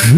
চোখে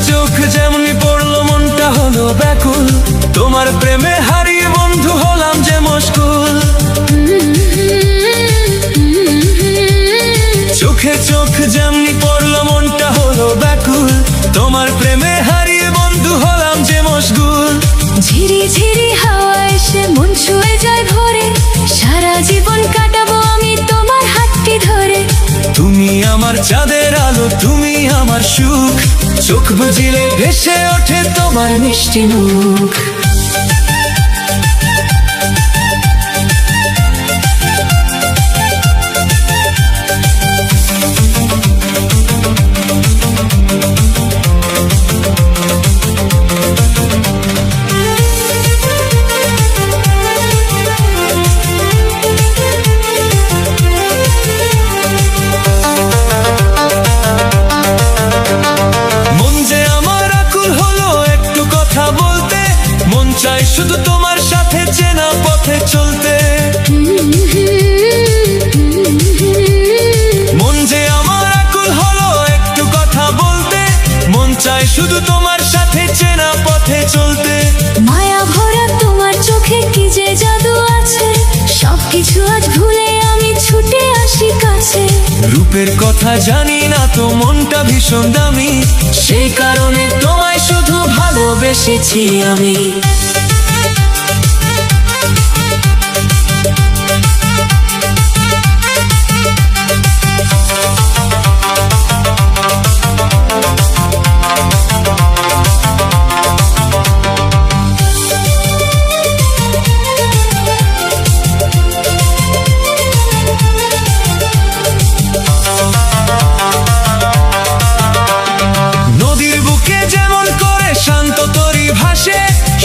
চোখ যেমনি পড়লো মনটা হলো ব্যাকুল, তোমার প্রেমে হারিয়ে বন্ধু হলাম যে মশগুল। চোখে চোখ যেমনি পড়লো মনটা হলো ব্যাকুল, তোমার প্রেমে হারিয়ে বন্ধু হলাম যে মশগুল। ঝিরি ঝিরি হাওয়া এসে মন ছুঁয়ে যায় ভরে, সারা জীবন কাটাবো আমি তোমার হাতটি ধরে। তুমি আমার চাঁদের আলো, তুমি আমার সুখ, চোখ বুজিলে ভেসে ওঠে তোমার মিষ্টি মুখ। চাই শুধু তোমার সাথে চেনা পথে চলতে, মন যে আমার আকুল হলো একটু কথা বলতে। মন চাই শুধু তোমার সাথে চেনা পথে চলতে। মায়া ভরা তোমার চোখে কি যে জাদু আছে, সবকিছু আজ ভুলে আমি ছুটে আসি কাছে। রূপের কথা জানি না তো মনটা ভীষণ দামি, সেই কারণে তোমায় শুধু ভালোবেসেছি আমি।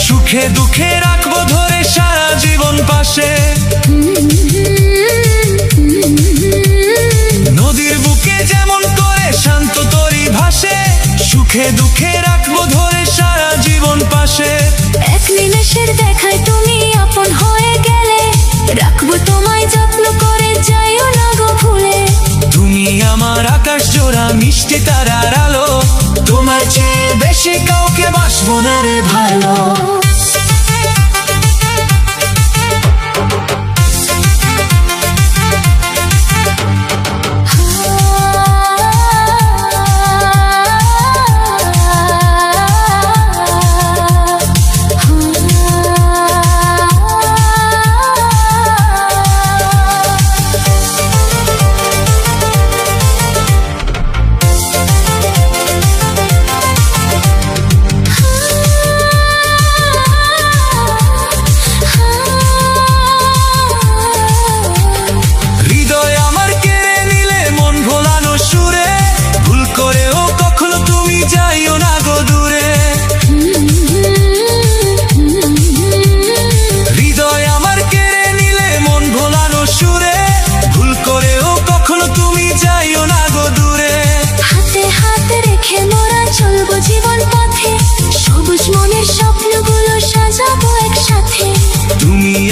সুখে দুঃখে রাখবো ধরে সারা জীবন পাশে। নদীর বুকে যেমন করে শান্ত তরি ভাসে, সুখে দুঃখে রাখবো ধরে সারা জীবন পাশে। এক নিমেষের দেখায় তুমি আপন হয়ে গেলে, রাখবো তোমায় যত্ন করে, যাইও না গো ভুলে। তুমি আমার আকাশ জোড়া মিষ্টি তারার আলো, তোমার চেয়ে বেশি কাউকে বাসবো না রে ভালো।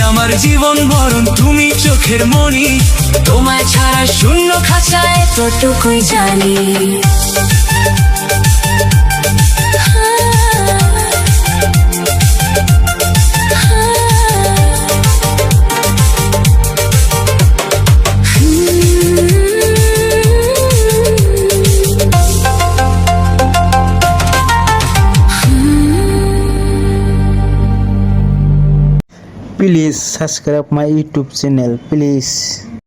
আমার জীবন বরণ তুমি চোখের মনি, তোমায় ছাড়া শূন্য খাঁচা এতটুকুই জানি। Please subscribe my YouTube channel, please.